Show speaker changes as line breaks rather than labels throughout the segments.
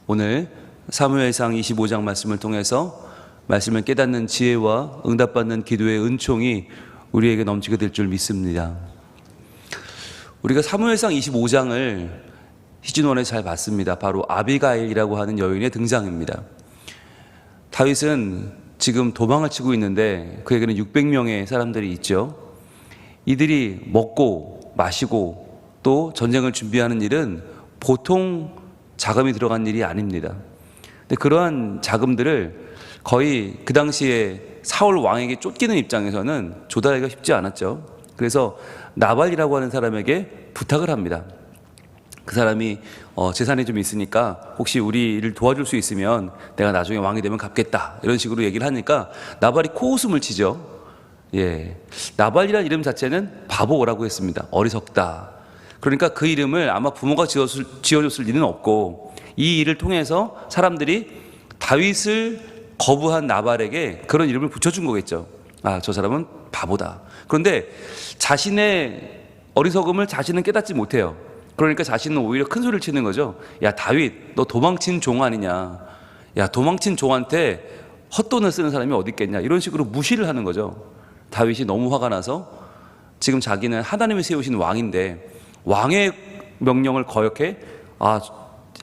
오늘 사무엘상 25장 말씀을 통해서 말씀을 깨닫는 지혜와 응답받는 기도의 은총이 우리에게 넘치게 될 줄 믿습니다. 우리가 사무엘상 25장을 시즌1에 잘 봤습니다. 바로 아비가일이라고 하는 여인의 등장입니다. 다윗은 지금 도망을 치고 있는데 그에게는 600명의 사람들이 있죠. 이들이 먹고 마시고 또 전쟁을 준비하는 일은 보통 자금이 들어간 일이 아닙니다. 근데 그러한 자금들을 거의 그 당시에 사울 왕에게 쫓기는 입장에서는 조달하기가 쉽지 않았죠. 그래서 나발이라고 하는 사람에게 부탁을 합니다. 그 사람이 재산이 좀 있으니까 혹시 우리를 도와줄 수 있으면 내가 나중에 왕이 되면 갚겠다, 이런 식으로 얘기를 하니까 나발이 코웃음을 치죠. 나발이라는 이름 자체는 바보라고 했습니다. 어리석다. 그러니까 그 이름을 아마 부모가 지어줬을 리는 없고, 이 일을 통해서 사람들이 다윗을 거부한 나발에게 그런 이름을 붙여준 거겠죠. 아, 저 사람은 바보다. 그런데 자신의 어리석음을 자신은 깨닫지 못해요. 그러니까 자신은 오히려 큰 소리를 치는 거죠. 야, 다윗, 너 도망친 종 아니냐. 야, 도망친 종한테 헛돈을 쓰는 사람이 어디 있겠냐. 이런 식으로 무시를 하는 거죠. 다윗이 너무 화가 나서 지금 자기는 하나님이 세우신 왕인데 왕의 명령을 거역해,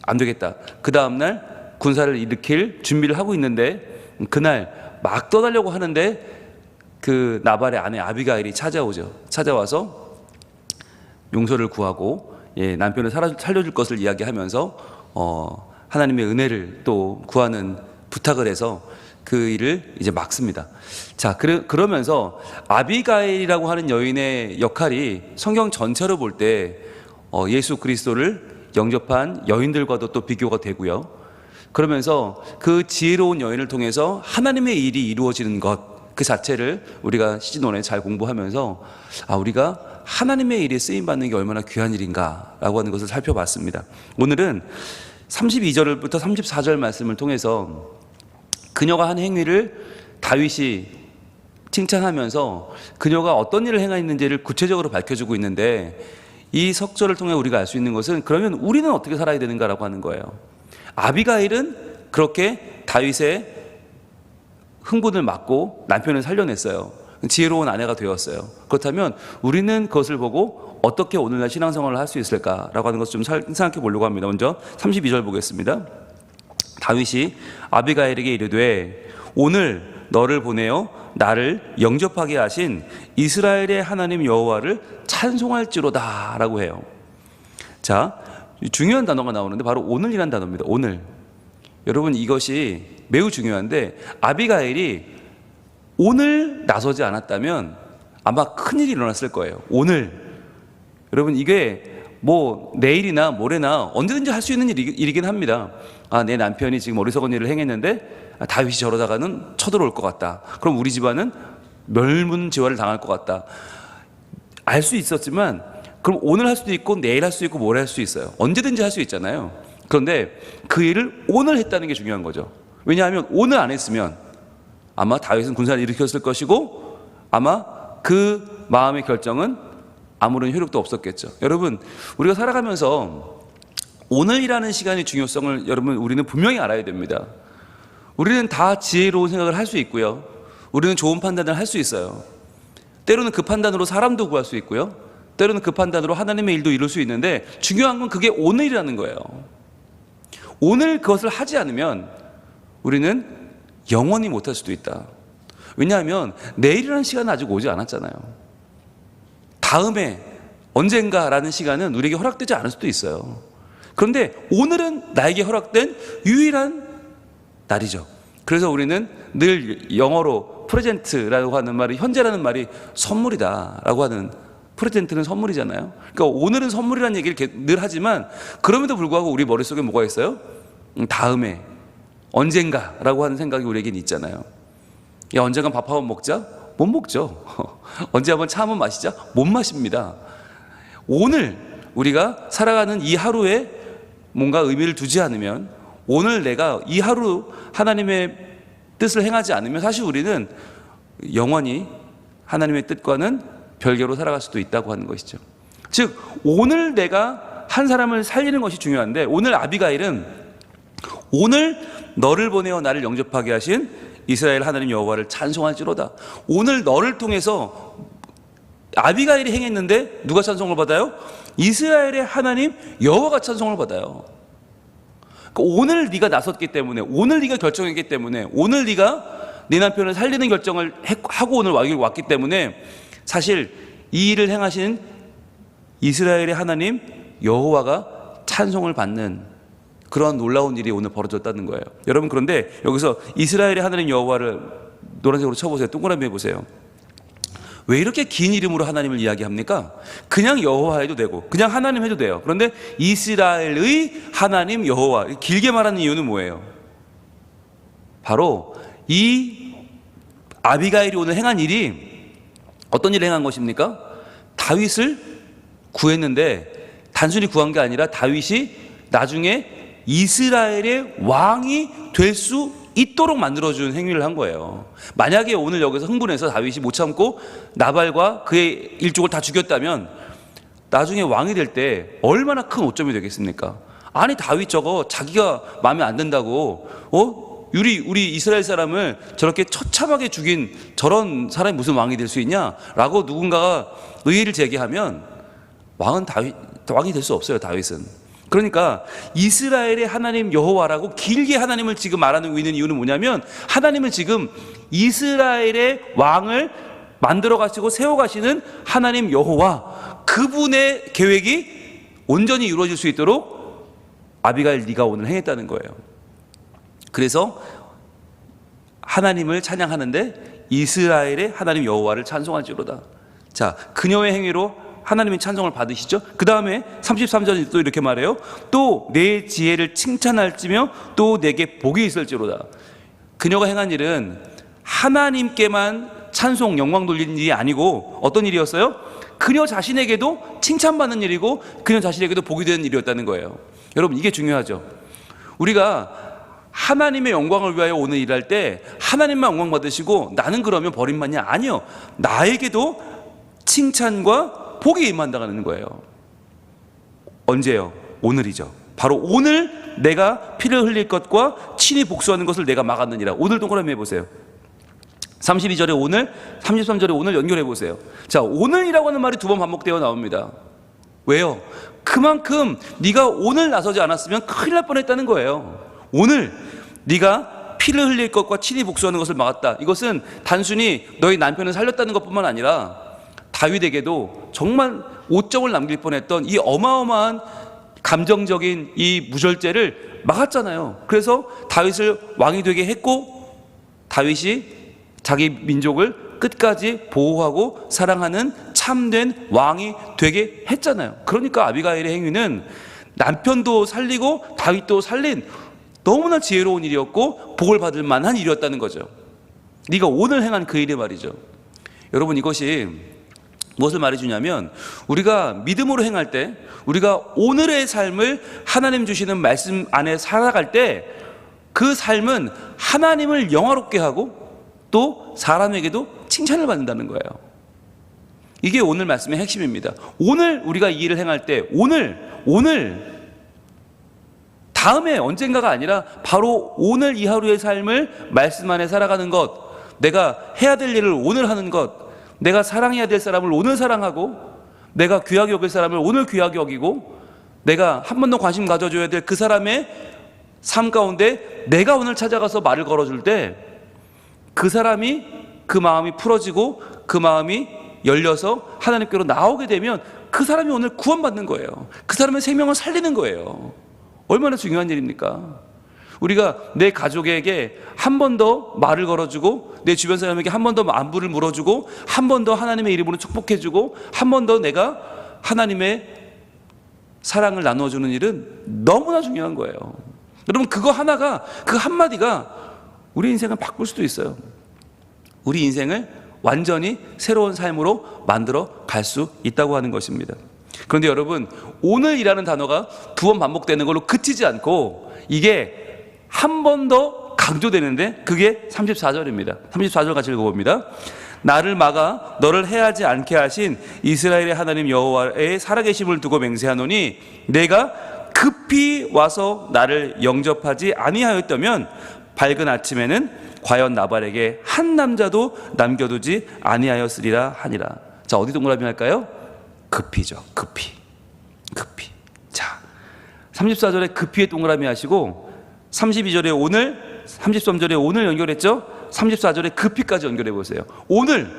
안 되겠다. 그 다음날 군사를 일으킬 준비를 하고 있는데 그날 막 떠나려고 하는데 그 나발의 아내 아비가일이 찾아오죠. 찾아와서 용서를 구하고 남편을 살려줄 것을 이야기하면서 하나님의 은혜를 또 구하는 부탁을 해서 그 일을 이제 막습니다. 자, 그러면서 아비가일이라고 하는 여인의 역할이 성경 전체로 볼 때 예수 그리스도를 영접한 여인들과도 또 비교가 되고요. 그러면서 그 지혜로운 여인을 통해서 하나님의 일이 이루어지는 것, 그 자체를 우리가 시즌1에 잘 공부하면서 우리가 하나님의 일에 쓰임받는 게 얼마나 귀한 일인가라고 하는 것을 살펴봤습니다. 오늘은 32절부터 34절 말씀을 통해서 그녀가 한 행위를 다윗이 칭찬하면서 그녀가 어떤 일을 행했는지를 구체적으로 밝혀주고 있는데, 이 석절을 통해 우리가 알 수 있는 것은 그러면 우리는 어떻게 살아야 되는가라고 하는 거예요. 아비가일은 그렇게 다윗의 흥분을 막고 남편을 살려냈어요. 지혜로운 아내가 되었어요. 그렇다면 우리는 그것을 보고 어떻게 오늘날 신앙생활을 할 수 있을까라고 하는 것을 좀 생각해 보려고 합니다. 먼저 32절 보겠습니다. 다윗이 아비가일에게 이르되 오늘 너를 보내어 나를 영접하게 하신 이스라엘의 하나님 여호와를 찬송할지로다 라고 해요. 자, 중요한 단어가 나오는데 바로 오늘이란 단어입니다. 오늘. 여러분, 이것이 매우 중요한데 아비가일이 오늘 나서지 않았다면 아마 큰일이 일어났을 거예요. 오늘. 여러분, 이게 뭐 내일이나 모레나 언제든지 할 수 있는 일이긴 합니다. 내 남편이 지금 어리석은 일을 행했는데 다윗이 저러다가는 쳐들어올 것 같다. 그럼 우리 집안은 멸문지화를 당할 것 같다. 알 수 있었지만 그럼 오늘 할 수도 있고 내일 할 수도 있고 모레 할 수도 있어요. 언제든지 할 수 있잖아요. 그런데 그 일을 오늘 했다는 게 중요한 거죠. 왜냐하면 오늘 안 했으면 아마 다윗은 군사를 일으켰을 것이고 아마 그 마음의 결정은 아무런 효력도 없었겠죠. 여러분, 우리가 살아가면서 오늘이라는 시간의 중요성을 여러분 우리는 분명히 알아야 됩니다. 우리는 다 지혜로운 생각을 할 수 있고요. 우리는 좋은 판단을 할 수 있어요. 때로는 그 판단으로 사람도 구할 수 있고요. 때로는 그 판단으로 하나님의 일도 이룰 수 있는데 중요한 건 그게 오늘이라는 거예요. 오늘 그것을 하지 않으면 우리는 영원히 못할 수도 있다. 왜냐하면 내일이라는 시간은 아직 오지 않았잖아요. 다음에 언젠가라는 시간은 우리에게 허락되지 않을 수도 있어요. 그런데 오늘은 나에게 허락된 유일한 날이죠. 그래서 우리는 늘 영어로 프레젠트라고 하는 말이, 현재라는 말이 선물이다라고 하는, 프레젠트는 선물이잖아요. 그러니까 오늘은 선물이라는 얘기를 늘 하지만 그럼에도 불구하고 우리 머릿속에 뭐가 있어요? 다음에, 언젠가라고 하는 생각이 우리에겐 있잖아요. 야, 언젠가 밥 한번 먹자? 못 먹죠. 언제 한번 차 한번 마시자? 못 마십니다. 오늘 우리가 살아가는 이 하루에 뭔가 의미를 두지 않으면, 오늘 내가 이 하루 하나님의 뜻을 행하지 않으면 사실 우리는 영원히 하나님의 뜻과는 별개로 살아갈 수도 있다고 하는 것이죠. 즉 오늘 내가 한 사람을 살리는 것이 중요한데, 오늘 아비가일은 오늘 너를 보내어 나를 영접하게 하신 이스라엘 하나님 여호와를 찬송할지로다. 오늘 너를 통해서 아비가일이 행했는데 누가 찬송을 받아요? 이스라엘의 하나님 여호와가 찬송을 받아요. 그러니까 오늘 네가 나섰기 때문에, 오늘 네가 결정했기 때문에, 오늘 네가 네 남편을 살리는 결정을 하고 오늘 왔기 때문에 사실 이 일을 행하신 이스라엘의 하나님 여호와가 찬송을 받는 그런 놀라운 일이 오늘 벌어졌다는 거예요. 여러분, 그런데 여기서 이스라엘의 하나님 여호와를 노란색으로 쳐보세요. 동그라미 해보세요. 왜 이렇게 긴 이름으로 하나님을 이야기합니까? 그냥 여호와 해도 되고 그냥 하나님 해도 돼요. 그런데 이스라엘의 하나님 여호와, 길게 말하는 이유는 뭐예요? 바로 이 아비가일이 오늘 행한 일이 어떤 일을 행한 것입니까? 다윗을 구했는데 단순히 구한 게 아니라 다윗이 나중에 이스라엘의 왕이 될 수 있도록 만들어준 행위를 한 거예요. 만약에 오늘 여기서 흥분해서 다윗이 못 참고 나발과 그의 일족을 다 죽였다면 나중에 왕이 될 때 얼마나 큰 오점이 되겠습니까? 아니, 다윗 저거 자기가 마음에 안 든다고 우리 이스라엘 사람을 저렇게 처참하게 죽인 저런 사람이 무슨 왕이 될 수 있냐? 라고 누군가가 의의를 제기하면 왕이 될 수 없어요, 다윗은. 그러니까 이스라엘의 하나님 여호와라고 길게 하나님을 지금 말하는 이유는 뭐냐면, 하나님은 지금 이스라엘의 왕을 만들어 가시고 세워 가시는 하나님 여호와, 그분의 계획이 온전히 이루어질 수 있도록 아비가일 네가 오늘 행했다는 거예요. 그래서 하나님을 찬양하는데 이스라엘의 하나님 여호와를 찬송할지로다. 자, 그녀의 행위로 하나님의 찬송을 받으시죠. 그 다음에 33절에 또 이렇게 말해요. 또 내 지혜를 칭찬할지며 또 내게 복이 있을지로다. 그녀가 행한 일은 하나님께만 찬송 영광 돌리는 일이 아니고 어떤 일이었어요? 그녀 자신에게도 칭찬받는 일이고 그녀 자신에게도 복이 되는 일이었다는 거예요. 여러분, 이게 중요하죠. 우리가 하나님의 영광을 위하여 오늘 일할 때 하나님만 영광 받으시고 나는 그러면 버림받냐? 아니요, 나에게도 칭찬과 복이 임한다는 거예요. 언제요? 오늘이죠. 바로 오늘 내가 피를 흘릴 것과 친히 복수하는 것을 내가 막았느니라. 오늘 동그라미 해보세요. 32절에 오늘, 33절에 오늘 연결해 보세요. 자, 오늘이라고 하는 말이 두 번 반복되어 나옵니다. 왜요? 그만큼 네가 오늘 나서지 않았으면 큰일 날 뻔했다는 거예요. 오늘 네가 피를 흘릴 것과 친히 복수하는 것을 막았다. 이것은 단순히 너희 남편을 살렸다는 것뿐만 아니라 다윗에게도 정말 오점을 남길 뻔했던 이 어마어마한 감정적인 이 무절제를 막았잖아요. 그래서 다윗을 왕이 되게 했고 다윗이 자기 민족을 끝까지 보호하고 사랑하는 참된 왕이 되게 했잖아요. 그러니까 아비가일의 행위는 남편도 살리고 다윗도 살린 너무나 지혜로운 일이었고 복을 받을 만한 일이었다는 거죠. 네가 오늘 행한 그 일이 말이죠. 여러분, 이것이 무엇을 말해주냐면, 우리가 믿음으로 행할 때, 우리가 오늘의 삶을 하나님 주시는 말씀 안에 살아갈 때 그 삶은 하나님을 영화롭게 하고 또 사람에게도 칭찬을 받는다는 거예요. 이게 오늘 말씀의 핵심입니다. 오늘 우리가 이 일을 행할 때 오늘 다음에 언젠가가 아니라 바로 오늘 이 하루의 삶을 말씀 안에 살아가는 것, 내가 해야 될 일을 오늘 하는 것, 내가 사랑해야 될 사람을 오늘 사랑하고 내가 귀하게 여길 사람을 오늘 귀하게 여기고 내가 한 번 더 관심 가져줘야 될 그 사람의 삶 가운데 내가 오늘 찾아가서 말을 걸어줄 때 그 사람이 그 마음이 풀어지고 그 마음이 열려서 하나님께로 나오게 되면 그 사람이 오늘 구원받는 거예요. 그 사람의 생명을 살리는 거예요. 얼마나 중요한 일입니까? 우리가 내 가족에게 한 번 더 말을 걸어주고 내 주변 사람에게 한 번 더 안부를 물어주고 한 번 더 하나님의 이름으로 축복해주고 한 번 더 내가 하나님의 사랑을 나누어주는 일은 너무나 중요한 거예요. 여러분, 그거 하나가, 그 한마디가 우리 인생을 바꿀 수도 있어요. 우리 인생을 완전히 새로운 삶으로 만들어 갈 수 있다고 하는 것입니다. 그런데 여러분, 오늘이라는 단어가 두 번 반복되는 걸로 그치지 않고 이게 한 번 더 강조되는데 그게 34절입니다. 34절 같이 읽어봅니다. 나를 막아 너를 해하지 않게 하신 이스라엘의 하나님 여호와의 살아계심을 두고 맹세하노니 내가 급히 와서 나를 영접하지 아니하였다면 밝은 아침에는 과연 나발에게 한 남자도 남겨두지 아니하였으리라 하니라. 자, 어디 동그라미 할까요? 급히죠. 급히. 자, 34절에 급히에 동그라미 하시고 32절에 오늘, 33절에 오늘 연결했죠? 34절에 급히까지 연결해 보세요. 오늘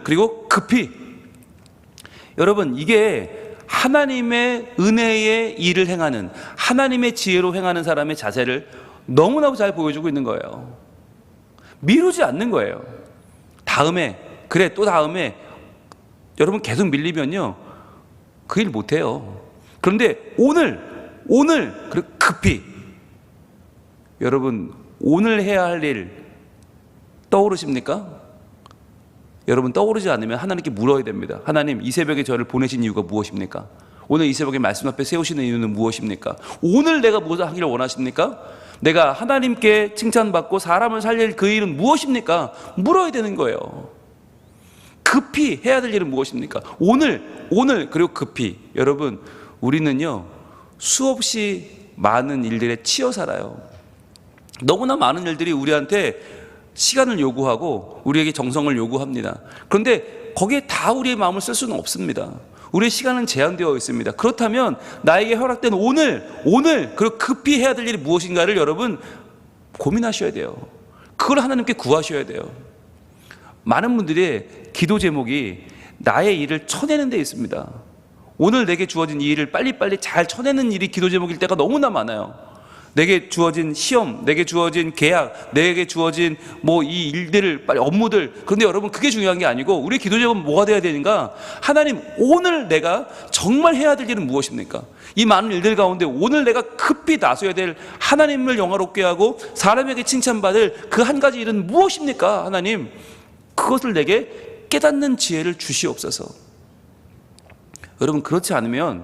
그리고 급히. 여러분, 이게 하나님의 은혜의 일을 행하는, 하나님의 지혜로 행하는 사람의 자세를 너무나 잘 보여주고 있는 거예요. 미루지 않는 거예요. 다음에, 그래 또 다음에. 여러분 계속 밀리면요 그 일 못해요. 그런데 오늘 그리고 급히. 여러분, 오늘 해야 할 일 떠오르십니까? 여러분, 떠오르지 않으면 하나님께 물어야 됩니다. 하나님, 이 새벽에 저를 보내신 이유가 무엇입니까? 오늘 이 새벽에 말씀 앞에 세우시는 이유는 무엇입니까? 오늘 내가 무엇을 하기를 원하십니까? 내가 하나님께 칭찬받고 사람을 살릴 그 일은 무엇입니까? 물어야 되는 거예요. 급히 해야 될 일은 무엇입니까? 오늘 그리고 급히. 여러분, 우리는요 수없이 많은 일들에 치여 살아요. 너무나 많은 일들이 우리한테 시간을 요구하고 우리에게 정성을 요구합니다. 그런데 거기에 다 우리의 마음을 쓸 수는 없습니다. 우리의 시간은 제한되어 있습니다. 그렇다면 나에게 허락된 오늘 그리고 급히 해야 될 일이 무엇인가를 여러분 고민하셔야 돼요. 그걸 하나님께 구하셔야 돼요. 많은 분들의 기도 제목이 나의 일을 쳐내는 데 있습니다. 오늘 내게 주어진 이 일을 빨리빨리 잘 쳐내는 일이 기도 제목일 때가 너무나 많아요. 내게 주어진 시험, 내게 주어진 계약, 내게 주어진 이 일들을 빨리, 업무들. 그런데 여러분, 그게 중요한 게 아니고 우리 기도 제목은 뭐가 돼야 되는가? 하나님, 오늘 내가 정말 해야 될 일은 무엇입니까? 이 많은 일들 가운데 오늘 내가 급히 나서야 될, 하나님을 영화롭게 하고 사람에게 칭찬받을 그 한 가지 일은 무엇입니까? 하나님, 그것을 내게 깨닫는 지혜를 주시옵소서. 여러분, 그렇지 않으면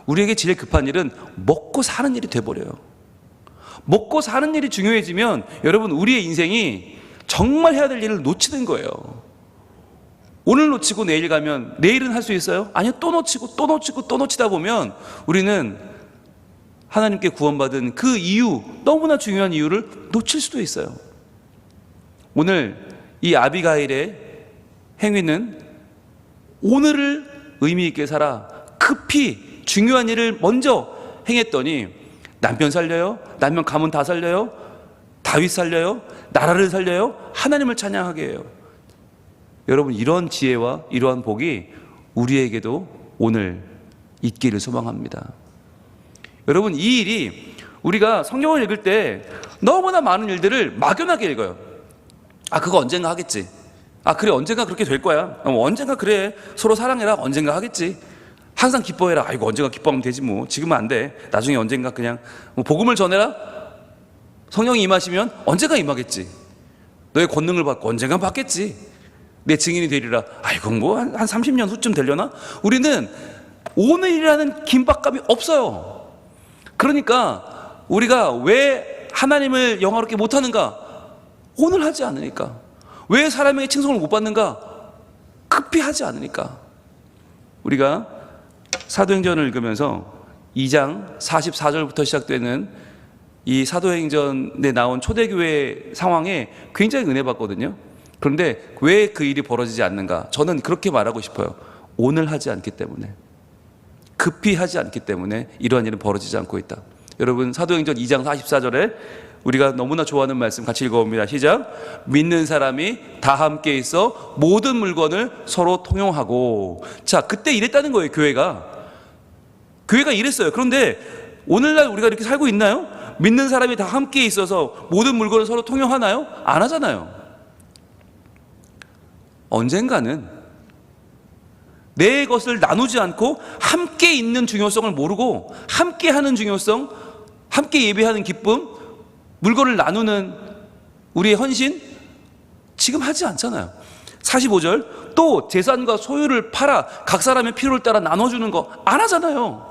우리에게 제일 급한 일은 먹고 사는 일이 돼버려요. 먹고 사는 일이 중요해지면 여러분, 우리의 인생이 정말 해야 될 일을 놓치는 거예요. 오늘 놓치고 내일 가면 내일은 할 수 있어요? 아니요. 또 놓치다 보면 우리는 하나님께 구원받은 그 이유, 너무나 중요한 이유를 놓칠 수도 있어요. 오늘 이 아비가일의 행위는 오늘을 의미 있게 살아 급히 중요한 일을 먼저 행했더니 남편 살려요? 남편 가문 다 살려요? 다윗 살려요? 나라를 살려요? 하나님을 찬양하게 해요. 여러분, 이런 지혜와 이러한 복이 우리에게도 오늘 있기를 소망합니다. 여러분, 이 일이 우리가 성경을 읽을 때 너무나 많은 일들을 막연하게 읽어요. 아, 그거 언젠가 하겠지. 아, 그래, 언젠가 그렇게 될 거야. 언젠가, 그래, 서로 사랑해라. 언젠가 하겠지. 항상 기뻐해라. 아이고, 언젠가 기뻐하면 되지 뭐. 지금은 안 돼. 나중에 언젠가 그냥 복음을 전해라. 성령이 임하시면 언젠가 임하겠지. 너의 권능을 받고 언젠가 받겠지. 내 증인이 되리라. 아이고, 한 30년 후쯤 되려나? 우리는 오늘이라는 긴박감이 없어요. 그러니까 우리가 왜 하나님을 영화롭게 못하는가? 오늘 하지 않으니까. 왜 사람에게 칭송을 못 받는가? 급히 하지 않으니까. 우리가 사도행전을 읽으면서 2장 44절부터 시작되는 이 사도행전에 나온 초대교회 상황에 굉장히 은혜 받거든요. 그런데 왜 그 일이 벌어지지 않는가? 저는 그렇게 말하고 싶어요. 오늘 하지 않기 때문에, 급히 하지 않기 때문에 이러한 일은 벌어지지 않고 있다. 여러분, 사도행전 2장 44절에 우리가 너무나 좋아하는 말씀 같이 읽어봅니다. 시작. 믿는 사람이 다 함께 있어 모든 물건을 서로 통용하고. 자, 그때 이랬다는 거예요. 교회가 이랬어요. 그런데 오늘날 우리가 이렇게 살고 있나요? 믿는 사람이 다 함께 있어서 모든 물건을 서로 통용하나요? 안 하잖아요. 언젠가는 내 것을 나누지 않고 함께 있는 중요성을 모르고, 함께 하는 중요성, 함께 예배하는 기쁨, 물건을 나누는 우리의 헌신, 지금 하지 않잖아요. 45절, 또 재산과 소유를 팔아 각 사람의 필요를 따라 나눠주는 거 안 하잖아요.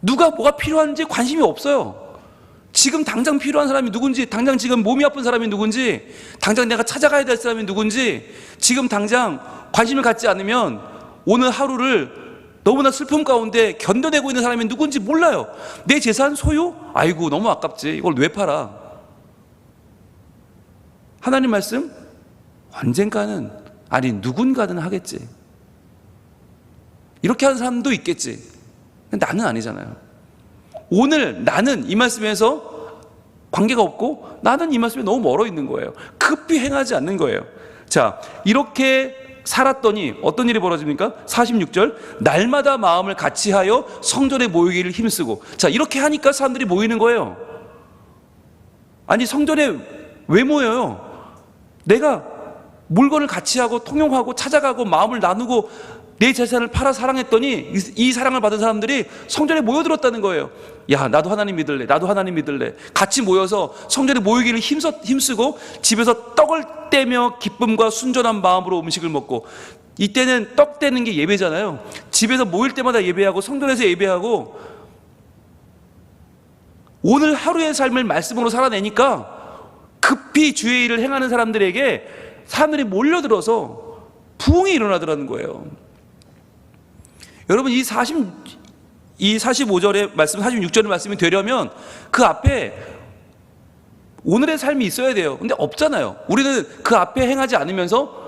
누가 뭐가 필요한지 관심이 없어요. 지금 당장 필요한 사람이 누군지, 당장 지금 몸이 아픈 사람이 누군지, 당장 내가 찾아가야 될 사람이 누군지, 지금 당장 관심을 갖지 않으면 오늘 하루를 너무나 슬픔 가운데 견뎌내고 있는 사람이 누군지 몰라요. 내 재산 소유? 아이고 너무 아깝지. 이걸 왜 팔아? 하나님 말씀? 언젠가는, 아니 누군가는 하겠지. 이렇게 하는 사람도 있겠지. 근데 나는 아니잖아요. 오늘 나는 이 말씀에서 관계가 없고 나는 이 말씀에 너무 멀어 있는 거예요. 급히 행하지 않는 거예요. 자, 이렇게 살았더니 어떤 일이 벌어집니까? 46절, 날마다 마음을 같이하여 성전에 모이기를 힘쓰고. 자, 이렇게 하니까 사람들이 모이는 거예요. 아니 성전에 왜 모여요? 내가 물건을 같이 하고 통용하고 찾아가고 마음을 나누고 내 재산을 팔아 사랑했더니 이 사랑을 받은 사람들이 성전에 모여들었다는 거예요. 야, 나도 하나님 믿을래, 나도 하나님 믿을래. 같이 모여서 성전에 모이기를 힘쓰고 집에서 떡을 떼며 기쁨과 순전한 마음으로 음식을 먹고. 이때는 떡 떼는 게 예배잖아요. 집에서 모일 때마다 예배하고 성전에서 예배하고 오늘 하루의 삶을 말씀으로 살아내니까 급히 주의 일을 행하는 사람들에게 사람들이 몰려들어서 부흥이 일어나더라는 거예요. 여러분, 이 45절의 말씀, 46절의 말씀이 되려면 그 앞에 오늘의 삶이 있어야 돼요. 근데 없잖아요. 우리는 그 앞에 행하지 않으면서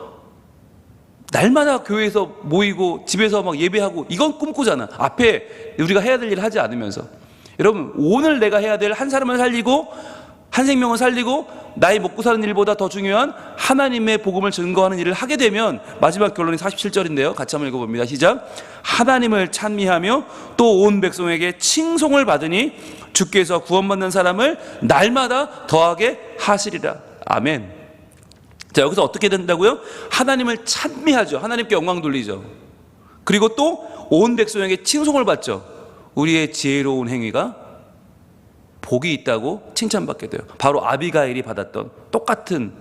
날마다 교회에서 모이고 집에서 막 예배하고 이건 꿈꾸잖아. 앞에 우리가 해야 될 일을 하지 않으면서. 여러분, 오늘 내가 해야 될 한 사람을 살리고 한 생명을 살리고 나의 먹고 사는 일보다 더 중요한 하나님의 복음을 증거하는 일을 하게 되면 마지막 결론이 47절인데요. 같이 한번 읽어봅니다. 시작. 하나님을 찬미하며 또 온 백성에게 칭송을 받으니 주께서 구원받는 사람을 날마다 더하게 하시리라. 아멘. 자, 여기서 어떻게 된다고요? 하나님을 찬미하죠. 하나님께 영광 돌리죠. 그리고 또 온 백성에게 칭송을 받죠. 우리의 지혜로운 행위가 복이 있다고 칭찬받게 돼요. 바로 아비가일이 받았던 똑같은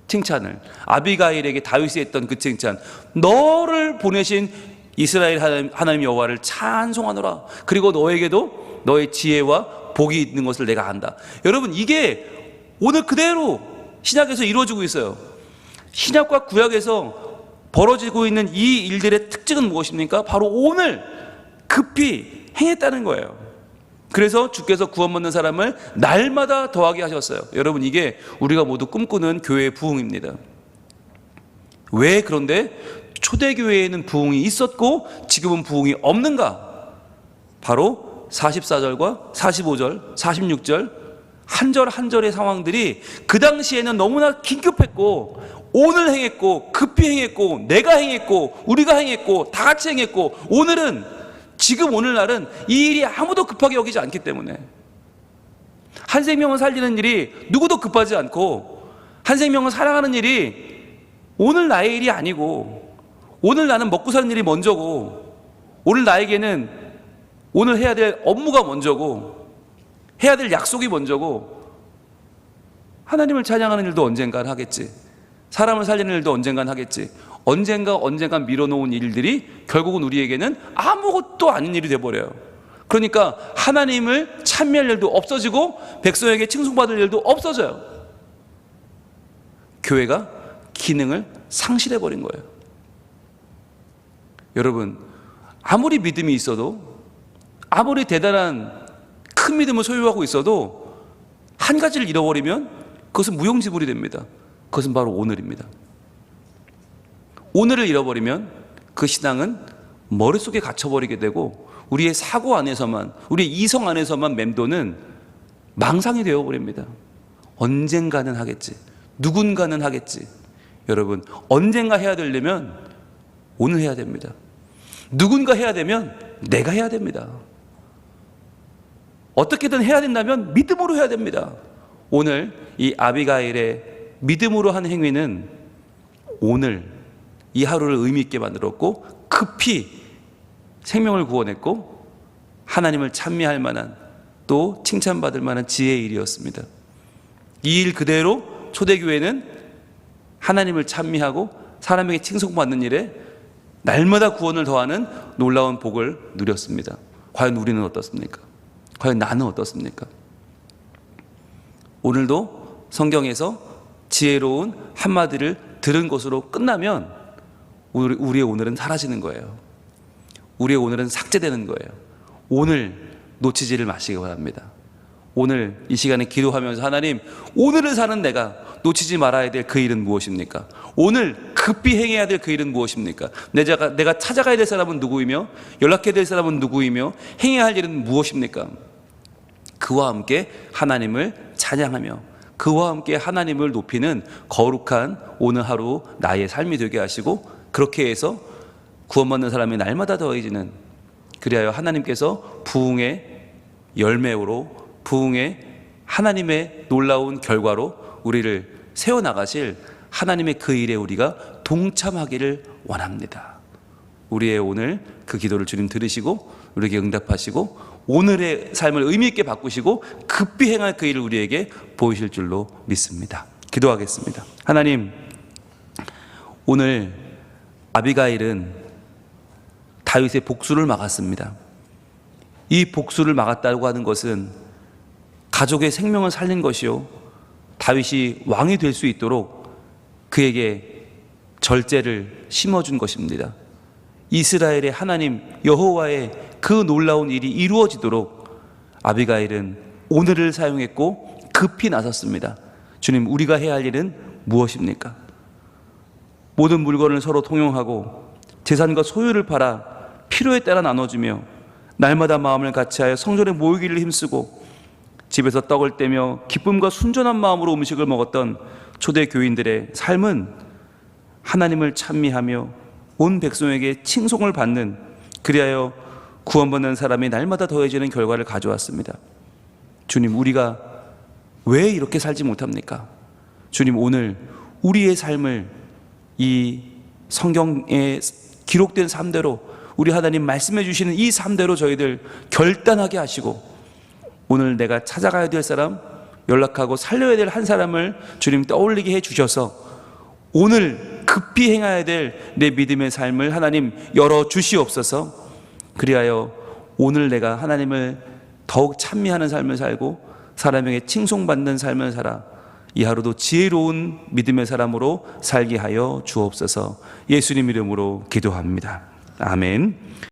칭찬을, 아비가일에게 다윗이 했던 그 칭찬, 너를 보내신 이스라엘 하나님 여호와를 찬송하노라. 그리고 너에게도 너의 지혜와 복이 있는 것을 내가 안다. 여러분, 이게 오늘 그대로 신약에서 이루어지고 있어요. 신약과 구약에서 벌어지고 있는 이 일들의 특징은 무엇입니까? 바로 오늘 급히 행했다는 거예요. 그래서 주께서 구원받는 사람을 날마다 더하게 하셨어요. 여러분, 이게 우리가 모두 꿈꾸는 교회의 부흥입니다. 왜 그런데 초대교회에는 부흥이 있었고 지금은 부흥이 없는가? 바로 44절과 45절, 46절 한 절 한 절의 상황들이 그 당시에는 너무나 긴급했고 오늘 행했고 급히 행했고 내가 행했고 우리가 행했고 다 같이 행했고, 오늘은 지금 오늘날은 이 일이 아무도 급하게 여기지 않기 때문에 한 생명을 살리는 일이 누구도 급하지 않고 한 생명을 사랑하는 일이 오늘 나의 일이 아니고 오늘 나는 먹고 사는 일이 먼저고 오늘 나에게는 오늘 해야 될 업무가 먼저고 해야 될 약속이 먼저고 하나님을 찬양하는 일도 언젠간 하겠지, 사람을 살리는 일도 언젠간 하겠지, 언젠가 밀어놓은 일들이 결국은 우리에게는 아무것도 아닌 일이 돼버려요. 그러니까 하나님을 찬미할 일도 없어지고 백성에게 칭송받을 일도 없어져요. 교회가 기능을 상실해버린 거예요. 여러분, 아무리 믿음이 있어도 아무리 대단한 큰 믿음을 소유하고 있어도 한 가지를 잃어버리면 그것은 무용지물이 됩니다. 그것은 바로 오늘입니다. 오늘을 잃어버리면 그 신앙은 머릿속에 갇혀버리게 되고 우리의 사고 안에서만, 우리의 이성 안에서만 맴도는 망상이 되어버립니다. 언젠가는 하겠지, 누군가는 하겠지. 여러분, 언젠가 해야 되려면 오늘 해야 됩니다. 누군가 해야 되면 내가 해야 됩니다. 어떻게든 해야 된다면 믿음으로 해야 됩니다. 오늘 이 아비가일의 믿음으로 한 행위는 오늘 이 하루를 의미 있게 만들었고 급히 생명을 구원했고 하나님을 찬미할 만한, 또 칭찬받을 만한 지혜의 일이었습니다. 이 일 그대로 초대교회는 하나님을 찬미하고 사람에게 칭송받는 일에 날마다 구원을 더하는 놀라운 복을 누렸습니다. 과연 우리는 어떻습니까? 과연 나는 어떻습니까? 오늘도 성경에서 지혜로운 한마디를 들은 것으로 끝나면 우리의 오늘은 사라지는 거예요. 우리의 오늘은 삭제되는 거예요. 오늘 놓치지를 마시기 바랍니다. 오늘 이 시간에 기도하면서 하나님, 오늘을 사는 내가 놓치지 말아야 될 그 일은 무엇입니까? 오늘 급히 행해야 될 그 일은 무엇입니까? 내가 찾아가야 될 사람은 누구이며 연락해야 될 사람은 누구이며 행해야 할 일은 무엇입니까? 그와 함께 하나님을 찬양하며 그와 함께 하나님을 높이는 거룩한 오늘 하루 나의 삶이 되게 하시고, 그렇게 해서 구원받는 사람이 날마다 더해지는, 그리하여 하나님께서 부흥의 열매로, 부흥의 하나님의 놀라운 결과로 우리를 세워나가실 하나님의 그 일에 우리가 동참하기를 원합니다. 우리의 오늘 그 기도를 주님 들으시고 우리에게 응답하시고 오늘의 삶을 의미 있게 바꾸시고 급히 행할 그 일을 우리에게 보이실 줄로 믿습니다. 기도하겠습니다. 하나님, 오늘 아비가일은 다윗의 복수를 막았습니다. 이 복수를 막았다고 하는 것은 가족의 생명을 살린 것이요, 다윗이 왕이 될 수 있도록 그에게 절제를 심어준 것입니다. 이스라엘의 하나님 여호와의 그 놀라운 일이 이루어지도록 아비가일은 오늘을 사용했고 급히 나섰습니다. 주님, 우리가 해야 할 일은 무엇입니까? 모든 물건을 서로 통용하고 재산과 소유를 팔아 필요에 따라 나눠주며 날마다 마음을 같이하여 성전에 모이기를 힘쓰고 집에서 떡을 떼며 기쁨과 순전한 마음으로 음식을 먹었던 초대 교인들의 삶은 하나님을 찬미하며 온 백성에게 칭송을 받는, 그리하여 구원받는 사람이 날마다 더해지는 결과를 가져왔습니다. 주님, 우리가 왜 이렇게 살지 못합니까? 주님, 오늘 우리의 삶을 이 성경에 기록된 삶대로, 우리 하나님 말씀해 주시는 이 삶대로 저희들 결단하게 하시고, 오늘 내가 찾아가야 될 사람, 연락하고 살려야 될 한 사람을 주님 떠올리게 해 주셔서 오늘 급히 행해야 될 내 믿음의 삶을 하나님 열어 주시옵소서. 그리하여 오늘 내가 하나님을 더욱 찬미하는 삶을 살고 사람에게 칭송받는 삶을 살아 이 하루도 지혜로운 믿음의 사람으로 살게 하여 주옵소서. 예수님 이름으로 기도합니다. 아멘.